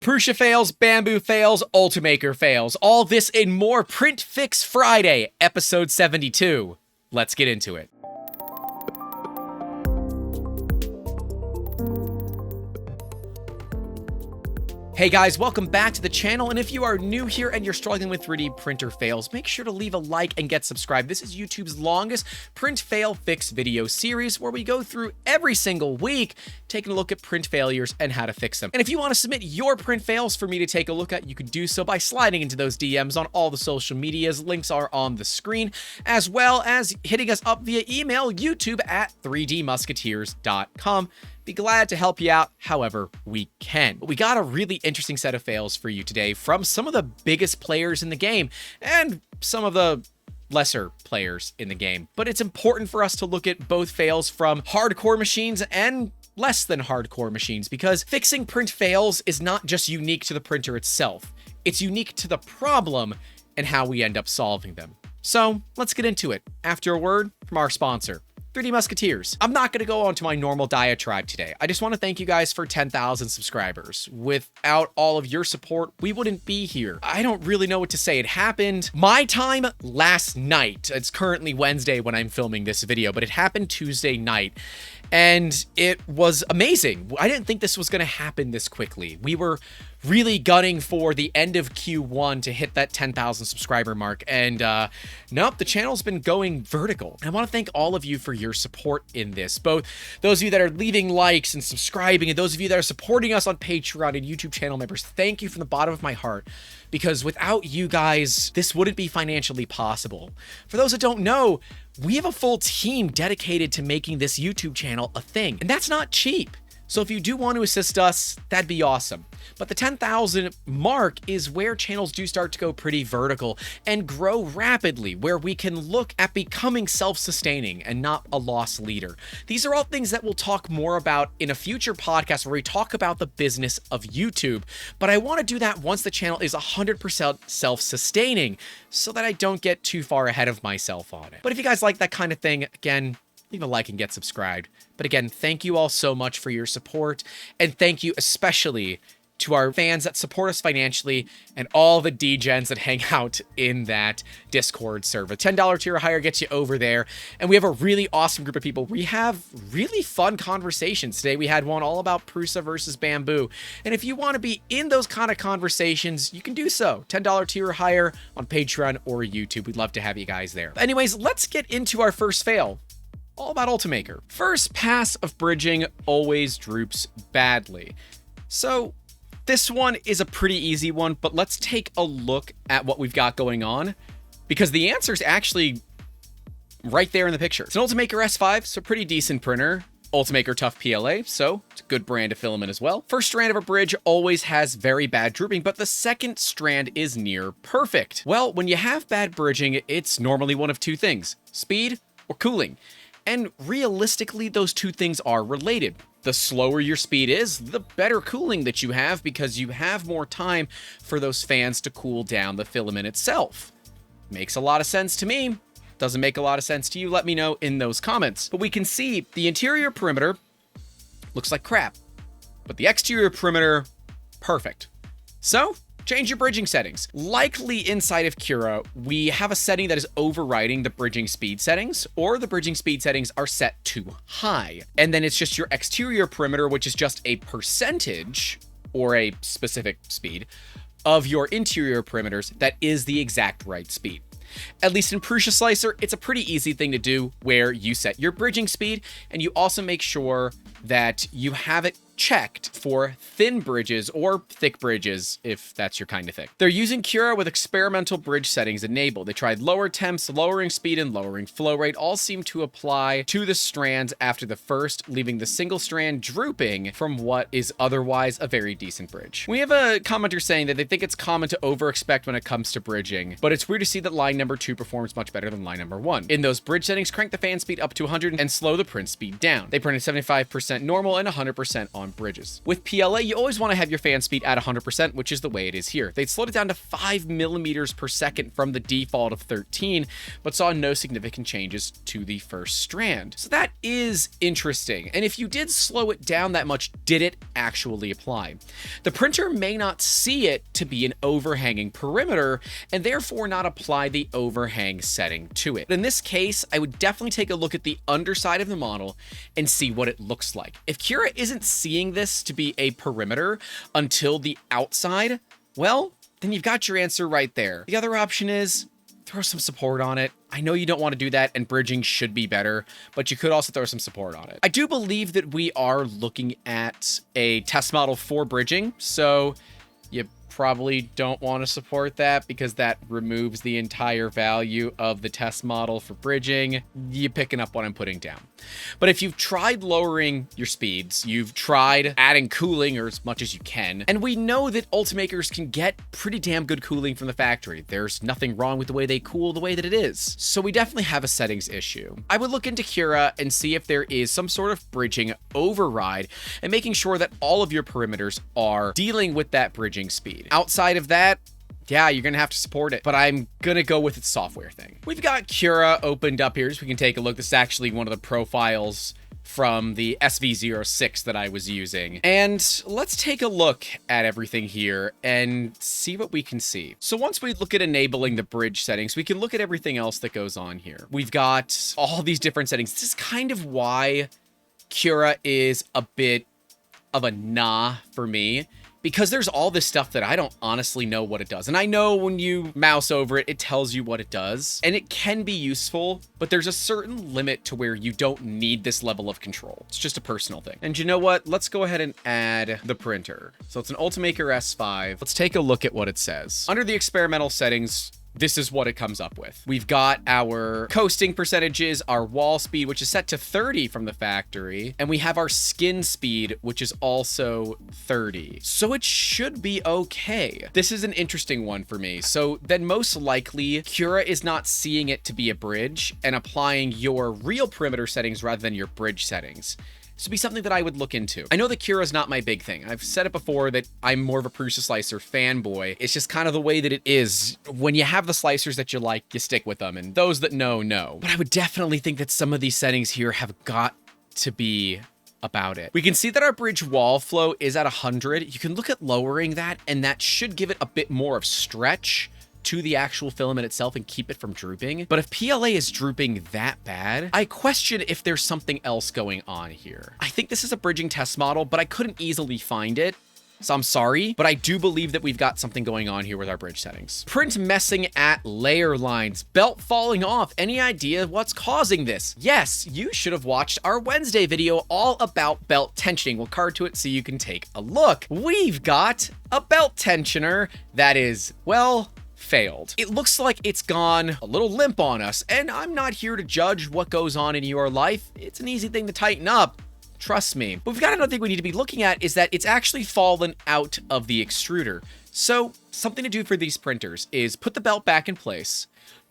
Prusa fails, Bambu fails, Ultimaker fails. All this and more PrintFixFriday, episode 72. Let's get into it. Hey guys, welcome back to the channel, and if you are new here and you're struggling with 3D printer fails, make sure to leave a like and get subscribed. This is YouTube's longest print fail fix video series where we go through every single week taking a look at print failures and how to fix them. And if you want to submit your print fails for me to take a look at, you can do so by sliding into those DMs on all the social medias. Links are on the screen, as well as hitting us up via email, YouTube at 3dmusketeers.com. Be glad to help you out however we can. But we got a really interesting set of fails for you today from some of the biggest players in the game and some of the lesser players in the game. But it's important for us to look at both fails from hardcore machines and less than hardcore machines, because fixing print fails is not just unique to the printer itself. It's unique to the problem and how we end up solving them. So let's get into it after a word from our sponsor, 3D Musketeers. I'm not going to go on to my normal diatribe today. I just want to thank you guys for 10,000 subscribers. Without all of your support, we wouldn't be here. I don't really know what to say. It happened my time last night. It's currently Wednesday when I'm filming this video, but it happened Tuesday night. And it was amazing. I didn't think this was going to happen this quickly. We were really gunning for the end of Q1 to hit that 10,000 subscriber mark. And nope, the channel's been going vertical. And I want to thank all of you for your support in this. Both those of you that are leaving likes and subscribing, and those of you that are supporting us on Patreon and YouTube channel members. Thank you from the bottom of my heart, because without you guys, this wouldn't be financially possible. For those that don't know, we have a full team dedicated to making this YouTube channel a thing, and that's not cheap. So if you do want to assist us, that'd be awesome. But the 10,000 mark is where channels do start to go pretty vertical and grow rapidly, where we can look at becoming self-sustaining and not a loss leader. These are all things that we'll talk more about in a future podcast where we talk about the business of YouTube. But I want to do that once the channel is 100% self-sustaining so that I don't get too far ahead of myself on it. But if you guys like that kind of thing, again, leave a like and get subscribed. But again, thank you all so much for your support. And thank you especially to our fans that support us financially and all the degens that hang out in that Discord server. $10 tier or higher gets you over there. And we have a really awesome group of people. We have really fun conversations. Today we had one all about Prusa versus Bambu. And if you want to be in those kind of conversations, you can do so. $10 tier or higher on Patreon or YouTube. We'd love to have you guys there. But anyways, let's get into our first fail. All about Ultimaker. First pass of bridging always droops badly. So this one is a pretty easy one, but let's take a look at what we've got going on, because the answer is actually right there in the picture. It's an Ultimaker S5, so pretty decent printer. Ultimaker Tough PLA, so it's a good brand of filament as well. First strand of a bridge always has very bad drooping, but the second strand is near perfect. Well, when you have bad bridging, it's normally one of two things: speed or cooling. And realistically, those two things are related. The slower your speed is, the better cooling that you have, because you have more time for those fans to cool down the filament itself. Makes a lot of sense to me. Doesn't make a lot of sense to you? Let me know in those comments. But we can see the interior perimeter looks like crap, but the exterior perimeter, perfect. So change your bridging settings. Likely inside of Cura, we have a setting that is overriding the bridging speed settings, or the bridging speed settings are set too high. And then it's just your exterior perimeter, which is just a percentage or a specific speed of your interior perimeters that is the exact right speed. At least in Prusa Slicer, it's a pretty easy thing to do, where you set your bridging speed and you also make sure that you have it checked for thin bridges or thick bridges, if that's your kind of thing. They're using Cura with experimental bridge settings enabled. They tried lower temps, lowering speed, and lowering flow rate. All seem to apply to the strands after the first, leaving the single strand drooping from what is otherwise a very decent bridge. We have a commenter saying that they think it's common to over-expect when it comes to bridging, but it's weird to see that line number 2 performs much better than line number 1. In those bridge settings, crank the fan speed up to 100 and slow the print speed down. They printed 75% normal and 100% on on bridges. With PLA, you always want to have your fan speed at 100%, which is the way it is here. They'd slowed it down to 5 millimeters per second from the default of 13, but saw no significant changes to the first strand. So that is interesting. And if you did slow it down that much, did it actually apply? The printer may not see it to be an overhanging perimeter and therefore not apply the overhang setting to it. In this case, I would definitely take a look at the underside of the model and see what it looks like. If Cura isn't seeing this to be a perimeter until the outside, well, then you've got your answer right there. The other option is throw some support on it. I know you don't want to do that, and bridging should be better, but you could also throw some support on it. I do believe that we are looking at a test model for bridging, so you probably don't want to support that because that removes the entire value of the test model for bridging. You're picking up what I'm putting down. But if you've tried lowering your speeds, you've tried adding cooling or as much as you can, and we know that Ultimakers can get pretty damn good cooling from the factory. There's nothing wrong with the way they cool the way that it is. So we definitely have a settings issue. I would look into Cura and see if there is some sort of bridging override and making sure that all of your perimeters are dealing with that bridging speed. Outside of that, yeah, you're going to have to support it, but I'm going to go with its software thing. We've got Cura opened up here so we can take a look. This is actually one of the profiles from the SV06 that I was using. And let's take a look at everything here and see what we can see. So once we look at enabling the bridge settings, we can look at everything else that goes on here. We've got all these different settings. This is kind of why Cura is a bit of a nah for me, because there's all this stuff that I don't honestly know what it does. And I know when you mouse over it, it tells you what it does, and it can be useful, but there's a certain limit to where you don't need this level of control. It's just a personal thing. And you know what? Let's go ahead and add the printer. So it's an Ultimaker S5. Let's take a look at what it says. Under the experimental settings, this is what it comes up with. We've got our coasting percentages, our wall speed, which is set to 30 from the factory, and we have our skin speed, which is also 30. So it should be okay. This is an interesting one for me. So then most likely, Cura is not seeing it to be a bridge and applying your real perimeter settings rather than your bridge settings. This would be something that I would look into. I know that Cura is not my big thing. I've said it before that I'm more of a Prusa slicer fanboy. It's just kind of the way that it is. When you have the slicers that you like, you stick with them, and those that know. But I would definitely think that some of these settings here have got to be about it. We can see that our bridge wall flow is at 100. You can look at lowering that, and that should give it a bit more of stretch to the actual filament itself and keep it from drooping. But if PLA is drooping that bad, I question if there's something else going on here. I think this is a bridging test model, but I couldn't easily find it. So I'm sorry, but I do believe that we've got something going on here with our bridge settings. Print messing at layer lines, belt falling off. Any idea what's causing this? Yes, you should have watched our Wednesday video all about belt tensioning. We'll card to it so you can take a look. We've got a belt tensioner that is, well, failed. It looks like it's gone a little limp on us, and I'm not here to judge what goes on in your life. It's an easy thing to tighten up. Trust me. But we've got another thing we need to be looking at is that it's actually fallen out of the extruder. So something to do for these printers is put the belt back in place,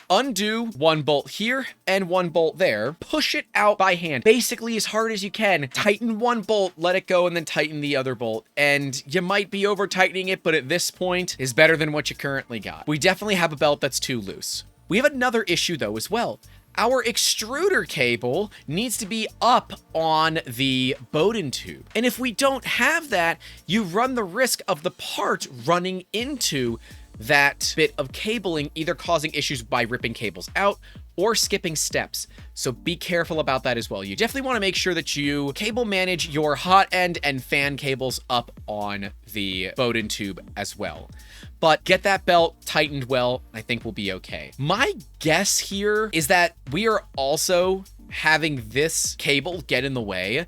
undo one bolt here and one bolt there, push it out by hand, basically as hard as you can, tighten one bolt, let it go, and then tighten the other bolt. And you might be over tightening it, but at this point is better than what you currently got. We definitely have a belt that's too loose. We have another issue though as well. Our extruder cable needs to be up on the Bowden tube. And if we don't have that, you run the risk of the part running into that bit of cabling, either causing issues by ripping cables out or skipping steps. So be careful about that as well. You definitely want to make sure that you cable manage your hot end and fan cables up on the Bowden tube as well. But get that belt tightened well, I think we'll be okay. My guess here is that we are also having this cable get in the way,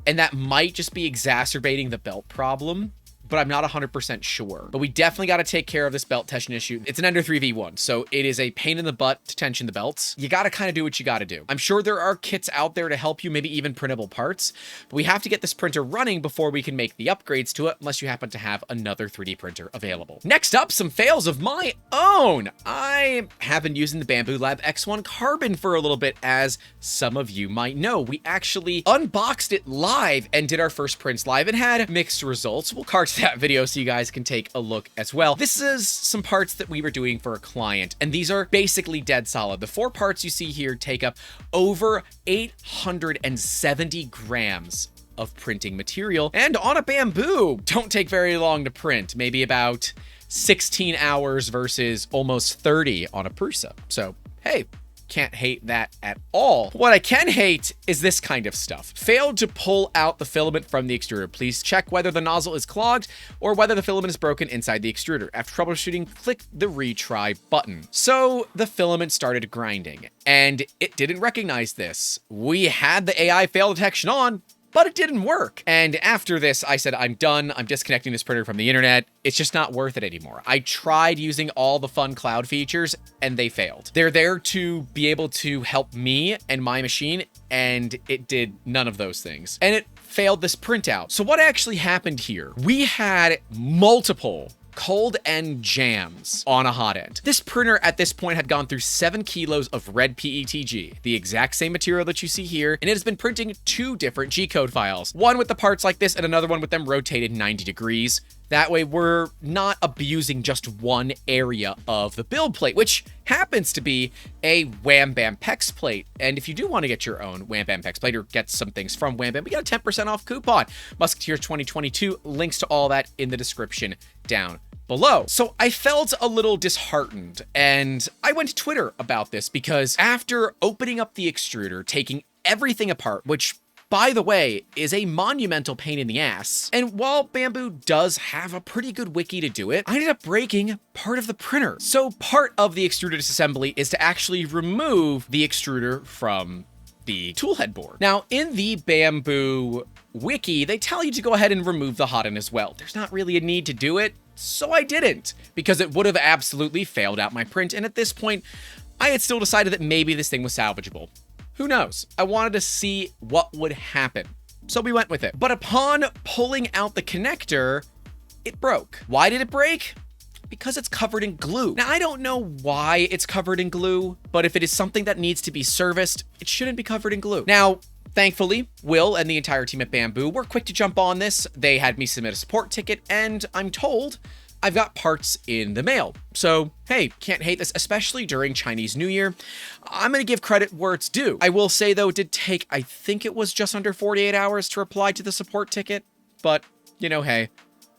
and that might just be exacerbating the belt problem. but I'm not 100% sure. But we definitely got to take care of this belt tension issue. It's an Ender 3v1, so it is a pain in the butt to tension the belts. You got to kind of do what you got to do. I'm sure there are kits out there to help you, maybe even printable parts, but we have to get this printer running before we can make the upgrades to it, unless you happen to have another 3D printer available. Next up, some fails of my own. I have been using the Bambu Lab X1 Carbon for a little bit, as some of you might know. We actually unboxed it live and did our first prints live and had mixed results. We'll card to that video so you guys can take a look as well. This is some parts that we were doing for a client, and these are basically dead solid. The 4 parts you see here take up over 870 grams of printing material, and on a Bambu don't take very long to print, maybe about 16 hours versus almost 30 on a Prusa. So hey, can't hate that at all. What I can hate is this kind of stuff. Failed to pull out the filament from the extruder. Please check whether the nozzle is clogged or whether the filament is broken inside the extruder. After troubleshooting, click the retry button. So the filament started grinding and it didn't recognize this. We had the AI fail detection on, but it didn't work. And after this, I said, I'm done. I'm disconnecting this printer from the internet. It's just not worth it anymore. I tried using all the fun cloud features and they failed. They're there to be able to help me and my machine, and it did none of those things. And it failed this printout. So what actually happened here? We had multiple cold end jams on a hot end. This printer at this point had gone through 7 kilos of red PETG, the exact same material that you see here, and it has been printing 2 different G-code files, one with the parts like this and another one with them rotated 90 degrees. That way we're not abusing just one area of the build plate, which happens to be a Wham Bam Pex plate. And if you do want to get your own Wham Bam Pex plate or get some things from Wham Bam, we got a 10% off coupon. Musketeers 2022, links to all that in the description down below. So I felt a little disheartened and I went to Twitter about this because after opening up the extruder, taking everything apart, which by the way, is a monumental pain in the ass. And while Bambu does have a pretty good wiki to do it, I ended up breaking part of the printer. So part of the extruder disassembly is to actually remove the extruder from the toolhead board. Now, in the Bambu wiki, they tell you to go ahead and remove the hot end as well. There's not really a need to do it, so I didn't, because it would have absolutely failed out my print. And at this point, I had still decided that maybe this thing was salvageable. Who knows? I wanted to see what would happen. So we went with it. But upon pulling out the connector, it broke. Why did it break? Because it's covered in glue. Now, I don't know why it's covered in glue, but if it is something that needs to be serviced, it shouldn't be covered in glue. Now, thankfully, Will and the entire team at Bambu were quick to jump on this. They had me submit a support ticket, and I'm told I've got parts in the mail. So, hey, can't hate this, especially during Chinese New Year. I'm going to give credit where it's due. I will say, though, it did take, I think it was just under 48 hours to reply to the support ticket. But, you know, hey,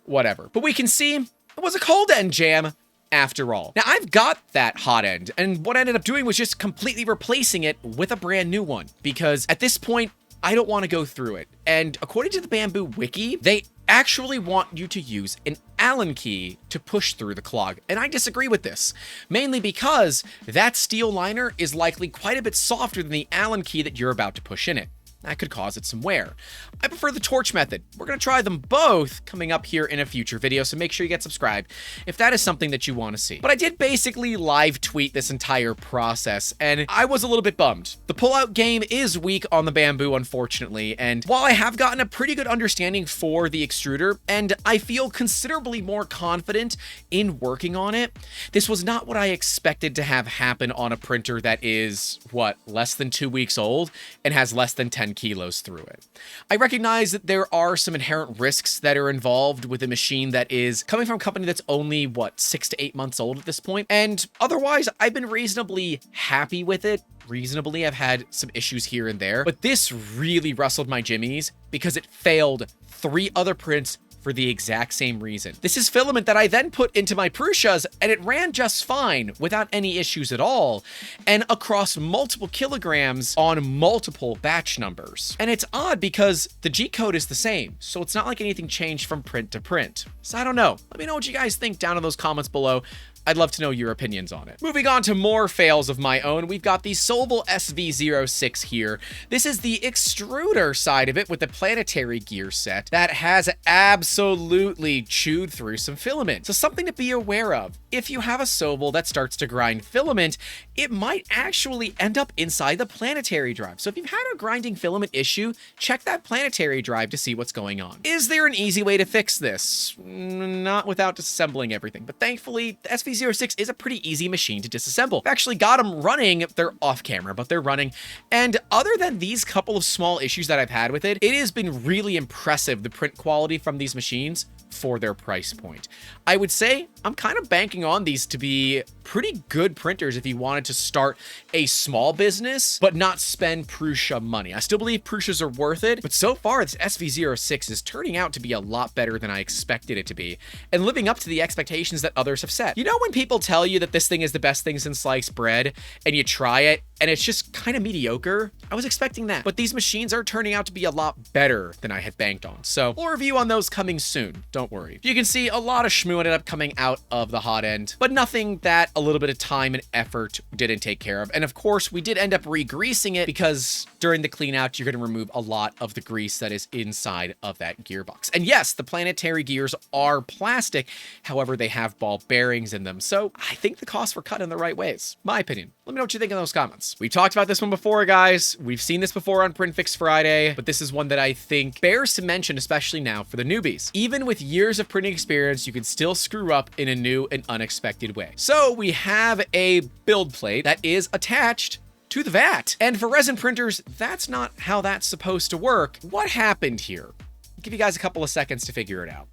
whatever. But we can see it was a cold end jam after all. Now, I've got that hot end, and what I ended up doing was just completely replacing it with a brand new one. Because at this point, I don't want to go through it. And according to the Bambu wiki, they actually want you to use an Allen key to push through the clog. And I disagree with this, mainly because that steel liner is likely quite a bit softer than the Allen key that you're about to push in it. That could cause it some wear. I prefer the torch method. We're going to try them both coming up here in a future video, so make sure you get subscribed if that is something that you want to see. But I did basically live tweet this entire process, and I was a little bit bummed. The pullout game is weak on the Bambu, unfortunately, and while I have gotten a pretty good understanding for the extruder, and I feel considerably more confident in working on it, this was not what I expected to have happen on a printer that is, what, less than 2 weeks old and has less than 10 kilos through it. I recognize that there are some inherent risks that are involved with a machine that is coming from a company that's only, what, 6 to 8 months old at this point. And otherwise, I've been reasonably happy with it. Reasonably, I've had some issues here and there, but this really rustled my jimmies because it failed 3 other prints for the exact same reason. This is filament that I then put into my Prusas, and it ran just fine without any issues at all, and across multiple kilograms on multiple batch numbers. And it's odd because the G-code is the same, so it's not like anything changed from print to print. So I don't know. Let me know what you guys think down in those comments below. I'd love to know your opinions on it. Moving on to more fails of my own, we've got the Sovol SV06 here. This is the extruder side of it with the planetary gear set that has absolutely absolutely chewed through some filament. So something to be aware of. If you have a Sovol that starts to grind filament, it might actually end up inside the planetary drive. So if you've had a grinding filament issue, check that planetary drive to see what's going on. Is there an easy way to fix this? Not without disassembling everything, but thankfully the SV06 is a pretty easy machine to disassemble. I've actually got them running. They're off camera, but they're running. And other than these couple of small issues that I've had with it, it has been really impressive, the print quality from these machines for their price point. I would say I'm kind of banking on these to be pretty good printers if you wanted to start a small business, but not spend Prusa money. I still believe Prusas are worth it, but so far this SV06 is turning out to be a lot better than I expected it to be, and living up to the expectations that others have set. You know when people tell you that this thing is the best thing since sliced bread, and you try it, and it's just kind of mediocre? I was expecting that, but these machines are turning out to be a lot better than I had banked on. So we'll review on those coming soon, don't worry. You can see a lot of shmoo ended up coming out of the hot end, but nothing that a little bit of time and effort didn't take care of. And of course, we did end up re-greasing it because during the clean out, you're going to remove a lot of the grease that is inside of that gearbox. And yes, the planetary gears are plastic. However, they have ball bearings in them. So I think the costs were cut in the right ways. My opinion. Let me know what you think in those comments. We've talked about this one before, guys. We've seen this before on PrintFixFriday, but this is one that I think bears to mention, especially now for the newbies. Even with years of printing experience, you can still screw up in a new and unexpected way. So we have a build plate that is attached to the vat. And for resin printers, that's not how that's supposed to work. What happened here? I'll give you guys a couple of seconds to figure it out.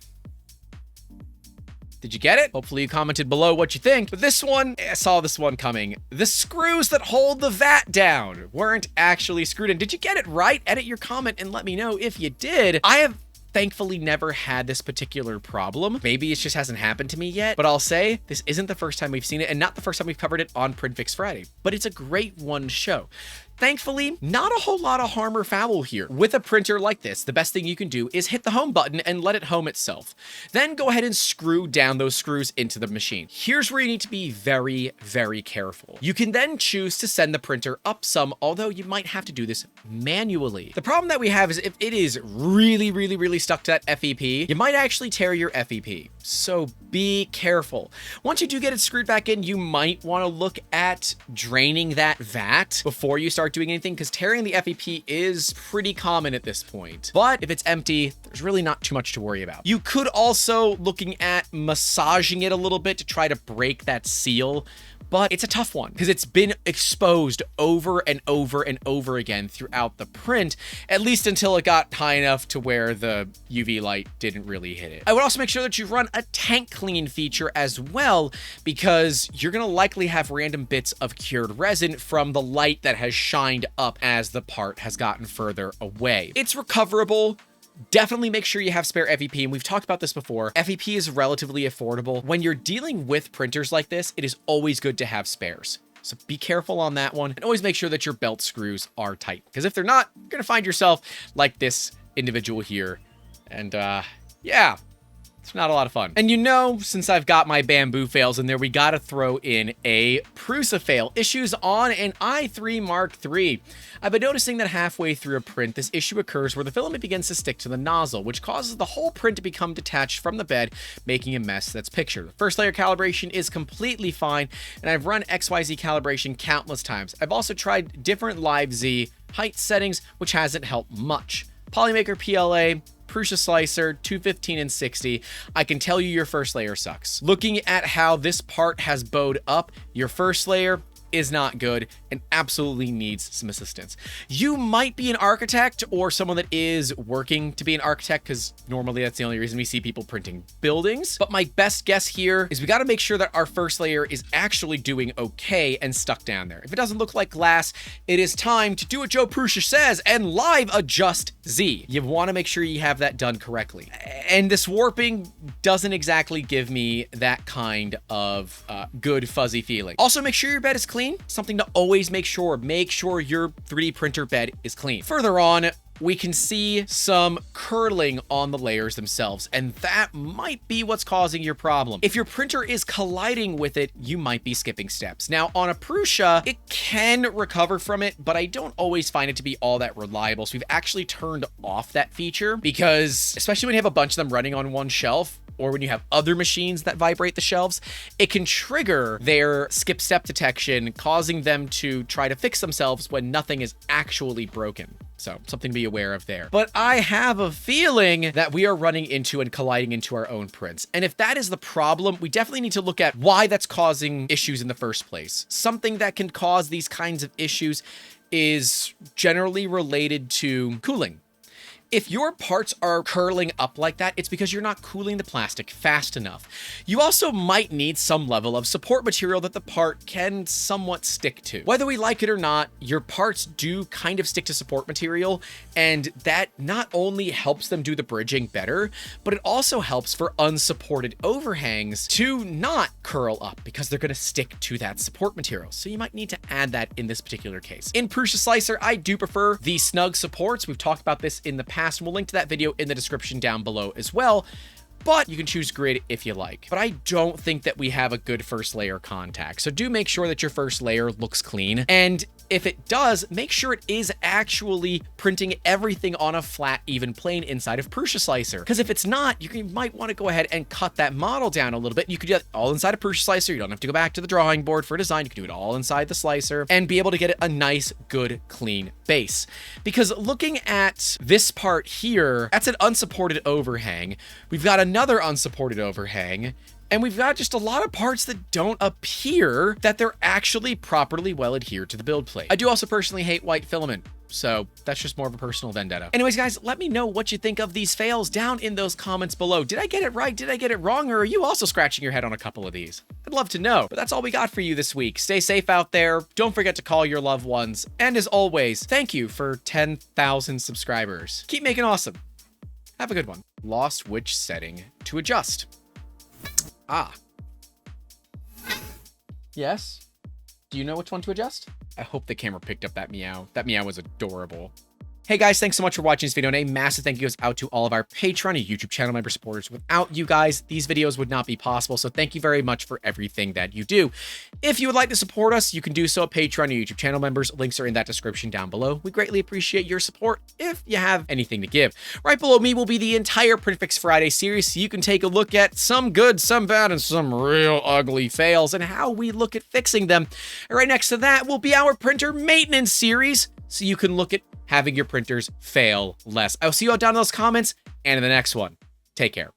Did you get it? Hopefully you commented below what you think. But this one, I saw this one coming. The screws that hold the vat down weren't actually screwed in. Did you get it right? Edit your comment and let me know if you did. I have thankfully never had this particular problem. Maybe it just hasn't happened to me yet, but I'll say this isn't the first time we've seen it and not the first time we've covered it on PrintFixFriday, but it's a great one to show. Thankfully, not a whole lot of harm or foul here. With a printer like this, the best thing you can do is hit the home button and let it home itself. Then go ahead and screw down those screws into the machine. Here's where you need to be very, very careful. You can then choose to send the printer up some, although you might have to do this manually. The problem that we have is if it is really, really, really stuck to that FEP, you might actually tear your FEP. So be careful. Once you do get it screwed back in, you might want to look at draining that vat before you start doing anything, because tearing the FEP is pretty common at this point. But if it's empty, there's really not too much to worry about. You could also looking at massaging it a little bit to try to break that seal, but it's a tough one because it's been exposed over and over and over again throughout the print, at least until it got high enough to where the UV light didn't really hit it. I would also make sure that you run a tank clean feature as well, because you're going to likely have random bits of cured resin from the light that has shined up as the part has gotten further away. It's recoverable. Definitely make sure you have spare FEP, and we've talked about this before. FEP is relatively affordable. When you're dealing with printers like this, it is always good to have spares. So be careful on that one, and always make sure that your belt screws are tight, because if they're not, you're going to find yourself like this individual here. And yeah, it's not a lot of fun. And you know, since I've got my Bambu fails in there, we got to throw in a Prusa fail. Issues on an i3 Mark III. I've been noticing that halfway through a print, this issue occurs where the filament begins to stick to the nozzle, which causes the whole print to become detached from the bed, making a mess that's pictured. The first layer calibration is completely fine, and I've run XYZ calibration countless times. I've also tried different Live Z height settings, which hasn't helped much. Polymaker PLA, Prusa Slicer, 215 and 60. I can tell you your first layer sucks. Looking at how this part has bowed up, your first layer is not good and absolutely needs some assistance. You might be an architect or someone that is working to be an architect, because normally that's the only reason we see people printing buildings. But my best guess here is we got to make sure that our first layer is actually doing okay and stuck down there. If it doesn't look like glass, it is time to do what Joe Prusa says and live adjust Z. You want to make sure you have that done correctly. And this warping doesn't exactly give me that kind of good fuzzy feeling. Also, make sure your bed is clean. Something to always make sure your 3D printer bed is clean. Further on, we can see some curling on the layers themselves, and that might be what's causing your problem. If your printer is colliding with it, you might be skipping steps. Now, on a Prusa, it can recover from it, but I don't always find it to be all that reliable. So we've actually turned off that feature because, especially when you have a bunch of them running on one shelf, or when you have other machines that vibrate the shelves, it can trigger their skip step detection, causing them to try to fix themselves when nothing is actually broken. So something to be aware of there. But I have a feeling that we are running into and colliding into our own prints. And if that is the problem, we definitely need to look at why that's causing issues in the first place. Something that can cause these kinds of issues is generally related to cooling. If your parts are curling up like that, it's because you're not cooling the plastic fast enough. You also might need some level of support material that the part can somewhat stick to. Whether we like it or not, your parts do kind of stick to support material, and that not only helps them do the bridging better, but it also helps for unsupported overhangs to not curl up because they're going to stick to that support material. So you might need to add that in this particular case. In Prusa Slicer, I do prefer the snug supports. We've talked about this in the past. And we'll link to that video in the description down below as well, but you can choose grid if you like. But I don't think that we have a good first layer contact. So do make sure that your first layer looks clean. And if it does, make sure it is actually printing everything on a flat, even plane inside of Prusa Slicer. Because if it's not, you might want to go ahead and cut that model down a little bit. You could do that all inside of Prusa Slicer. You don't have to go back to the drawing board for design. You can do it all inside the slicer and be able to get a nice, good, clean base. Because looking at this part here, that's an unsupported overhang. We've got another unsupported overhang. And we've got just a lot of parts that don't appear that they're actually properly well adhered to the build plate. I do also personally hate white filament, so that's just more of a personal vendetta. Anyways, guys, let me know what you think of these fails down in those comments below. Did I get it right? Did I get it wrong? Or are you also scratching your head on a couple of these? I'd love to know. But that's all we got for you this week. Stay safe out there. Don't forget to call your loved ones. And as always, thank you for 10,000 subscribers. Keep making awesome. Have a good one. Lost which setting to adjust. Ah. Yes? Do you know which one to adjust? I hope the camera picked up that meow. That meow was adorable. Hey guys, thanks so much for watching this video, and a massive thank you goes out to all of our Patreon and YouTube channel member supporters. Without you guys, these videos would not be possible, so thank you very much for everything that you do. If you would like to support us, you can do so at Patreon and YouTube channel members. Links are in that description down below. We greatly appreciate your support if you have anything to give. Right below me will be the entire PrintFixFriday series, so you can take a look at some good, some bad, and some real ugly fails and how we look at fixing them. And right next to that will be our printer maintenance series, so you can look at having your printers fail less. I'll see you all down in those comments and in the next one. Take care.